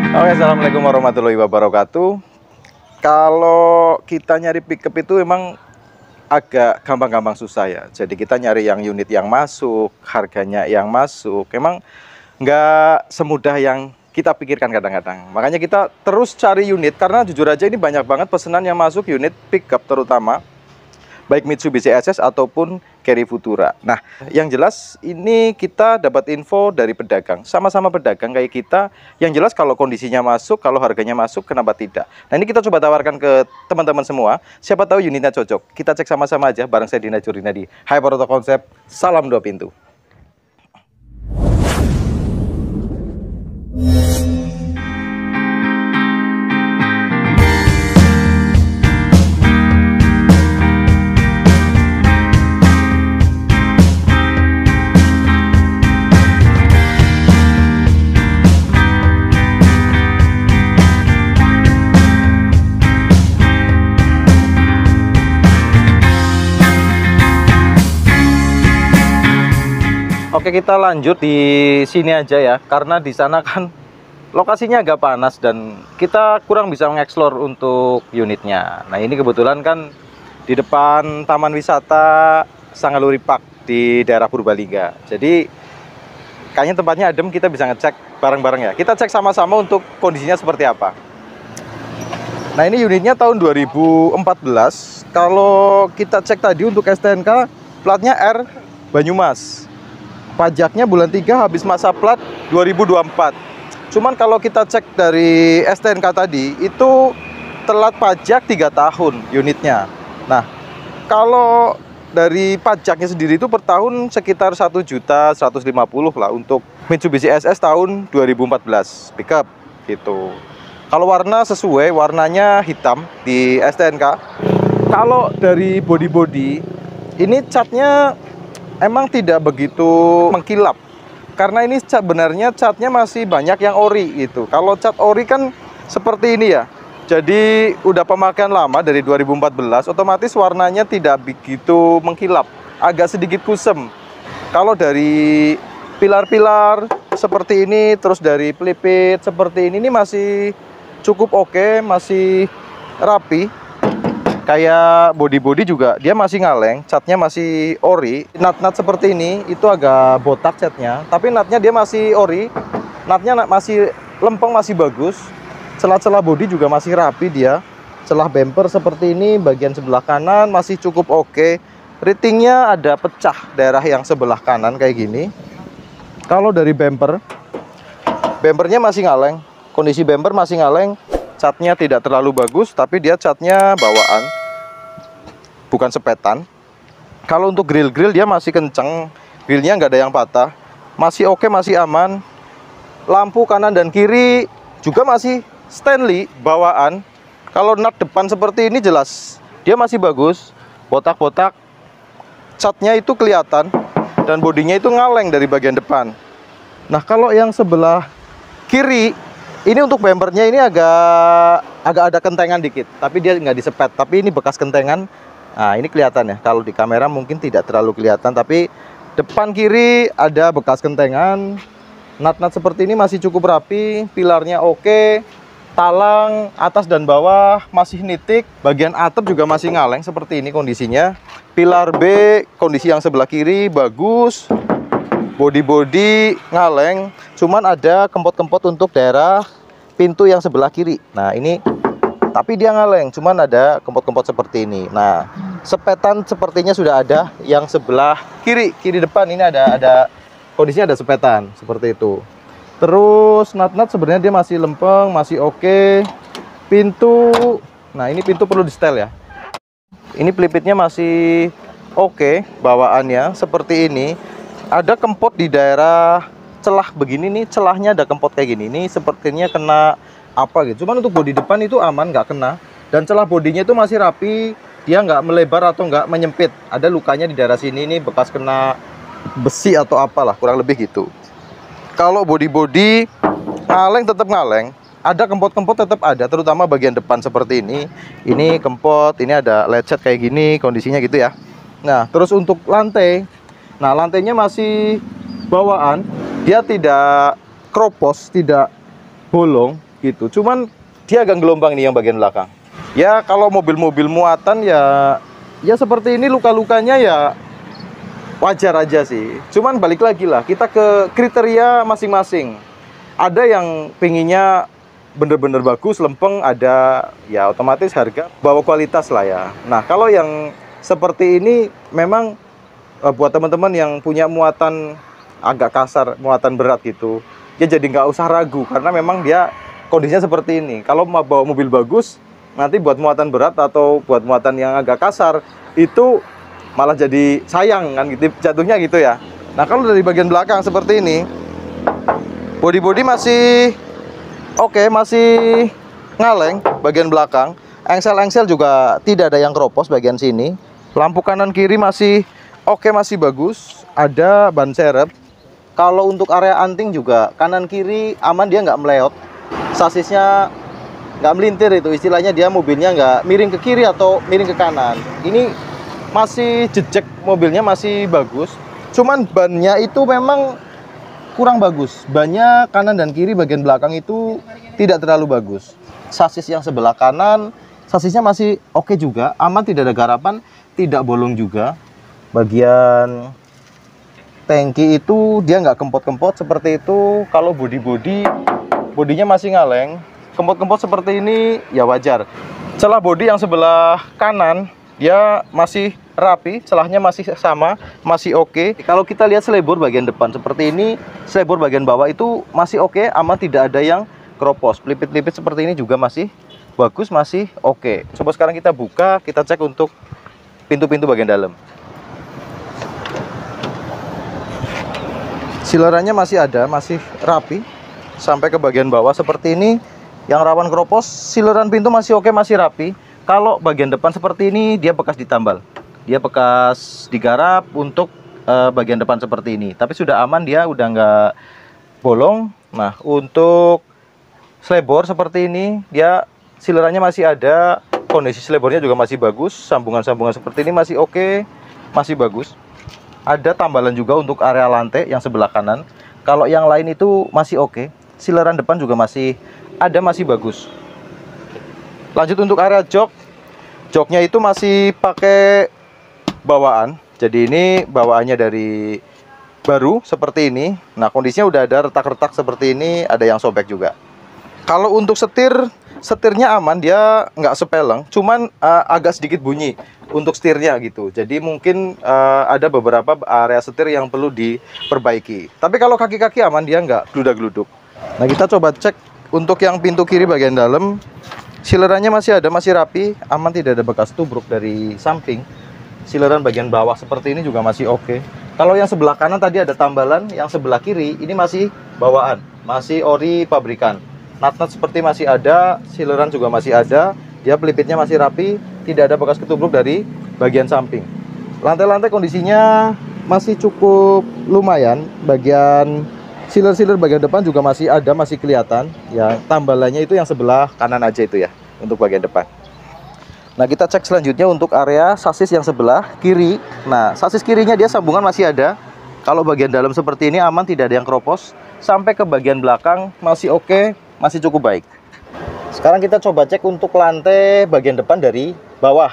Oke, assalamualaikum warahmatullahi wabarakatuh. Kalau kita nyari pickup itu emang agak gampang-gampang susah ya. Jadi kita nyari yang unit yang masuk, harganya yang masuk. Emang nggak semudah yang kita pikirkan kadang-kadang. Makanya kita terus cari unit karena jujur aja ini banyak banget pesanan yang masuk unit pickup terutama baik Mitsubishi SS ataupun Carry Futura. Nah, yang jelas ini kita dapat info dari pedagang. Sama-sama pedagang kayak kita. Yang jelas kalau kondisinya masuk, kalau harganya masuk, kenapa tidak? Nah, ini kita coba tawarkan ke teman-teman semua. Siapa tahu unitnya cocok. Kita cek sama-sama aja bareng saya Dina Jurina di Hyper Auto Concept. Salam 2 pintu. Oke, kita lanjut di sini aja ya, karena di sana kan lokasinya agak panas dan kita kurang bisa mengeksplor untuk unitnya. Nah, ini kebetulan kan di depan Taman Wisata Sangaluri Park di daerah Purbalingga. Jadi kayaknya tempatnya adem, kita bisa ngecek bareng-bareng ya. Kita cek sama-sama untuk kondisinya seperti apa. Nah, ini unitnya tahun 2014. Kalau kita cek tadi untuk STNK, platnya R Banyumas. Pajaknya bulan 3 habis masa plat 2024. Cuman kalau kita cek dari STNK tadi itu telat pajak 3 tahun unitnya. Nah, kalau dari pajaknya sendiri itu per tahun sekitar 1.150.000 lah untuk Mitsubishi SS tahun 2014 pickup gitu. Kalau warna sesuai, warnanya hitam di STNK. Kalau dari body ini catnya emang tidak begitu mengkilap karena ini sebenarnya catnya masih banyak yang ori gitu. Kalau cat ori kan seperti ini ya, jadi udah pemakaian lama dari 2014, otomatis warnanya tidak begitu mengkilap, agak sedikit kusem. Kalau dari pilar-pilar seperti ini, terus dari pelipit seperti ini masih cukup oke, masih rapi. Kayak body juga dia masih ngaleng, catnya masih ori. Nut seperti ini itu agak botak catnya, tapi nutnya dia masih ori. Nutnya masih lempeng, masih bagus. Celah-celah body juga masih rapi dia. Celah bumper seperti ini, bagian sebelah kanan masih cukup oke. Ratingnya ada pecah daerah yang sebelah kanan kayak gini. Kalau dari bumpernya masih ngaleng. Kondisi bumper masih ngaleng. Catnya tidak terlalu bagus, tapi dia catnya bawaan, bukan sepetan. Kalau untuk grill dia masih kenceng, grillnya nggak ada yang patah, masih oke, masih aman. Lampu kanan dan kiri juga masih Stanley bawaan. Kalau nut depan seperti ini jelas dia masih bagus, botak-botak, catnya itu kelihatan, dan bodinya itu ngaleng dari bagian depan. Nah, kalau yang sebelah kiri ini untuk bumpernya ini agak ada kentengan dikit, tapi dia nggak disepet, tapi ini bekas kentengan. Nah, ini kelihatan ya, kalau di kamera mungkin tidak terlalu kelihatan, tapi depan kiri ada bekas kentengan. Nut seperti ini masih cukup rapi, pilarnya oke, talang atas dan bawah masih nitik, bagian atap juga masih ngaleng seperti ini kondisinya. Pilar B kondisi yang sebelah kiri bagus, body ngaleng, cuman ada kempot-kempot untuk daerah pintu yang sebelah kiri. Nah, ini tapi dia ngaleng, cuman ada kempot-kempot seperti ini. Nah, sepetan sepertinya sudah ada yang sebelah kiri depan ini ada kondisinya, ada sepetan seperti itu. Terus nut sebenarnya dia masih lempeng, masih oke. Pintu, nah ini pintu perlu di setel ya. Ini pelipitnya masih oke, bawaannya seperti ini. Ada kempot di daerah celah begini nih, celahnya ada kempot kayak gini. Ini sepertinya kena apa gitu. Cuman untuk bodi depan itu aman, nggak kena. Dan celah bodinya itu masih rapi, dia nggak melebar atau nggak menyempit. Ada lukanya di daerah sini, ini bekas kena besi atau apalah, kurang lebih gitu. Kalau bodi ngaleng, tetap ngaleng. Ada kempot-kempot tetap ada, terutama bagian depan seperti ini. Ini kempot, ini ada lecet kayak gini, kondisinya gitu ya. Nah, terus untuk lantai, nah lantainya masih bawaan, dia tidak kropos, tidak bolong, gitu. Cuman dia agak gelombang nih yang bagian belakang. Ya kalau mobil-mobil muatan ya seperti ini, luka-lukanya ya wajar aja sih. Cuman balik lagi lah, kita ke kriteria masing-masing. Ada yang pinginnya bener-bener bagus, lempeng, ada ya otomatis harga bawa kualitas lah ya. Nah kalau yang seperti ini memang buat teman-teman yang punya muatan agak kasar, muatan berat gitu, ya jadi nggak usah ragu karena memang dia kondisinya seperti ini. Kalau mau bawa mobil bagus, nanti buat muatan berat atau buat muatan yang agak kasar itu malah jadi sayang kan gitu, jatuhnya gitu ya. Nah kalau dari bagian belakang seperti ini, bodi-bodi masih oke, masih ngaleng bagian belakang. Engsel-engsel juga tidak ada yang keropos bagian sini. Lampu kanan kiri masih oke, masih bagus. Ada ban serep. Kalau untuk area anting juga kanan kiri aman, dia nggak meleot. Sasisnya nggak melintir, itu istilahnya dia mobilnya nggak miring ke kiri atau miring ke kanan. Ini masih jejak, mobilnya masih bagus. Cuman bannya itu memang kurang bagus. Bannya kanan dan kiri bagian belakang itu tidak terlalu bagus. Sasis yang sebelah kanan, sasisnya masih oke juga, aman, tidak ada garapan, tidak bolong juga. Bagian tangki itu dia nggak kempot-kempot seperti itu. Kalau bodinya masih ngaleng, kempot-kempot seperti ini ya wajar. Celah bodi yang sebelah kanan dia masih rapi, celahnya masih sama, masih oke. Kalau kita lihat selebor bagian depan seperti ini, selebor bagian bawah itu masih oke, aman, tidak ada yang keropos. Pelipit-pelipit seperti ini juga masih bagus, masih oke. Coba sekarang kita buka, kita cek untuk pintu-pintu bagian dalam. Silerannya masih ada, masih rapi sampai ke bagian bawah seperti ini. Yang rawan keropos, sileran pintu masih oke, masih rapi. Kalau bagian depan seperti ini, dia bekas ditambal, dia bekas digarap untuk bagian depan seperti ini. Tapi sudah aman, dia udah nggak bolong. Nah untuk selebor seperti ini, dia silerannya masih ada, kondisi selebornya juga masih bagus, sambungan-sambungan seperti ini masih oke, masih bagus. Ada tambalan juga untuk area lantai yang sebelah kanan. Kalau yang lain itu masih oke, sileran depan juga masih ada, masih bagus. Lanjut untuk area jok. Joknya itu masih pakai bawaan. Jadi ini bawaannya dari baru seperti ini. Nah kondisinya udah ada retak-retak seperti ini, ada yang sobek juga. Kalau untuk setirnya aman, dia nggak sepeleng, cuman agak sedikit bunyi untuk setirnya gitu. Jadi mungkin ada beberapa area setir yang perlu diperbaiki. Tapi kalau kaki-kaki aman, dia nggak gludak-gluduk. Nah kita coba cek untuk yang pintu kiri bagian dalam. Silerannya masih ada, masih rapi, aman, tidak ada bekas tubruk dari samping. Sileran bagian bawah seperti ini juga masih oke. Kalau yang sebelah kanan tadi ada tambalan, yang sebelah kiri ini masih bawaan, masih ori pabrikan. Nut-nut seperti masih ada, sileran juga masih ada, dia pelipitnya masih rapi, tidak ada bekas ketubruk dari bagian samping. Lantai-lantai kondisinya masih cukup lumayan, bagian siler-siler bagian depan juga masih ada, masih kelihatan. Yang tambalannya itu yang sebelah kanan aja itu ya, untuk bagian depan. Nah kita cek selanjutnya untuk area sasis yang sebelah kiri. Nah sasis kirinya dia sambungan masih ada. Kalau bagian dalam seperti ini aman, tidak ada yang keropos. Sampai ke bagian belakang masih oke, masih cukup baik. Sekarang kita coba cek untuk lantai bagian depan dari bawah.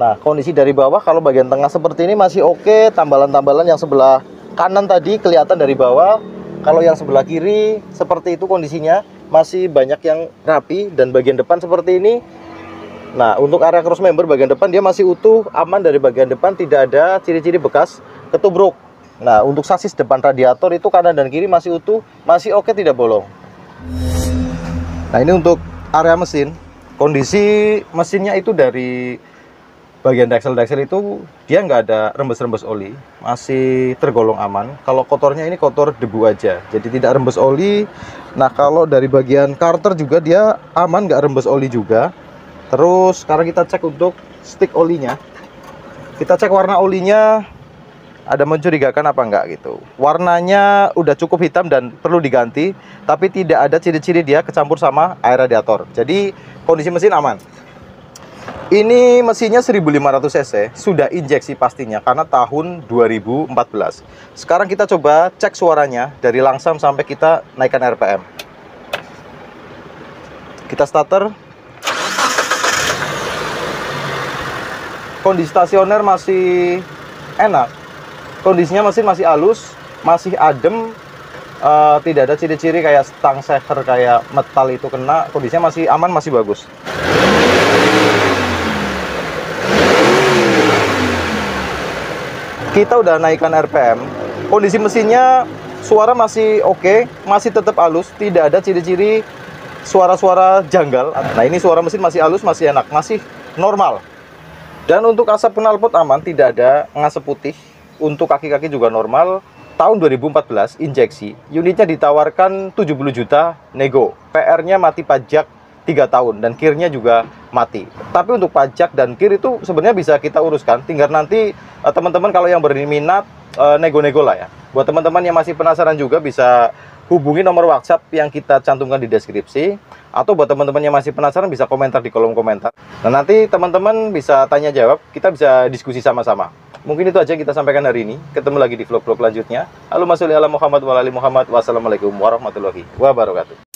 Nah kondisi dari bawah, kalau bagian tengah seperti ini masih oke. Tambalan-tambalan yang sebelah kanan tadi kelihatan dari bawah. Kalau yang sebelah kiri seperti itu kondisinya, masih banyak yang rapi. Dan bagian depan seperti ini. Nah untuk area cross member bagian depan dia masih utuh, aman dari bagian depan, tidak ada ciri-ciri bekas ketubruk. Nah untuk sasis depan radiator itu kanan dan kiri masih utuh, masih oke, tidak bolong. Nah ini untuk area mesin. Kondisi mesinnya itu dari bagian deksel-deksel itu dia nggak ada rembes-rembes oli, masih tergolong aman. Kalau kotornya ini kotor debu aja, jadi tidak rembes oli. Nah kalau dari bagian karter juga dia aman, nggak rembes oli juga. Terus sekarang kita cek untuk stick olinya. Kita cek warna olinya, ada mencurigakan apa enggak gitu. Warnanya udah cukup hitam dan perlu diganti, tapi tidak ada ciri-ciri dia kecampur sama air radiator. Jadi kondisi mesin aman. Ini mesinnya 1500 cc, sudah injeksi pastinya karena tahun 2014. Sekarang kita coba cek suaranya dari langsam sampai kita naikkan RPM. Kita starter. Kondisi stasioner masih enak. Kondisinya mesin masih halus, masih adem. Tidak ada ciri-ciri kayak stang seher, kayak metal itu kena. Kondisinya masih aman, masih bagus. Kita udah naikkan RPM. Kondisi mesinnya, suara masih oke, masih tetap halus, tidak ada ciri-ciri suara-suara janggal. Nah, ini suara mesin masih halus, masih enak, masih normal. Dan untuk asap knalpot aman, tidak ada ngasep putih. Untuk kaki-kaki juga normal. Tahun 2014 injeksi, unitnya ditawarkan 70 juta nego. PR-nya mati pajak 3 tahun dan kirnya juga mati. Tapi untuk pajak dan kir itu sebenarnya bisa kita uruskan. Tinggal nanti teman-teman kalau yang berminat nego-nego lah ya. Buat teman-teman yang masih penasaran juga bisa hubungi nomor WhatsApp yang kita cantumkan di deskripsi. Atau buat teman-teman yang masih penasaran bisa komentar di kolom komentar. Nah, nanti teman-teman bisa tanya jawab, kita bisa diskusi sama-sama. Mungkin itu aja yang kita sampaikan hari ini. Ketemu lagi di vlog-vlog selanjutnya. Allahumma sholli ala Muhammad wa ala ali Muhammad. Wassalamualaikum warahmatullahi wabarakatuh.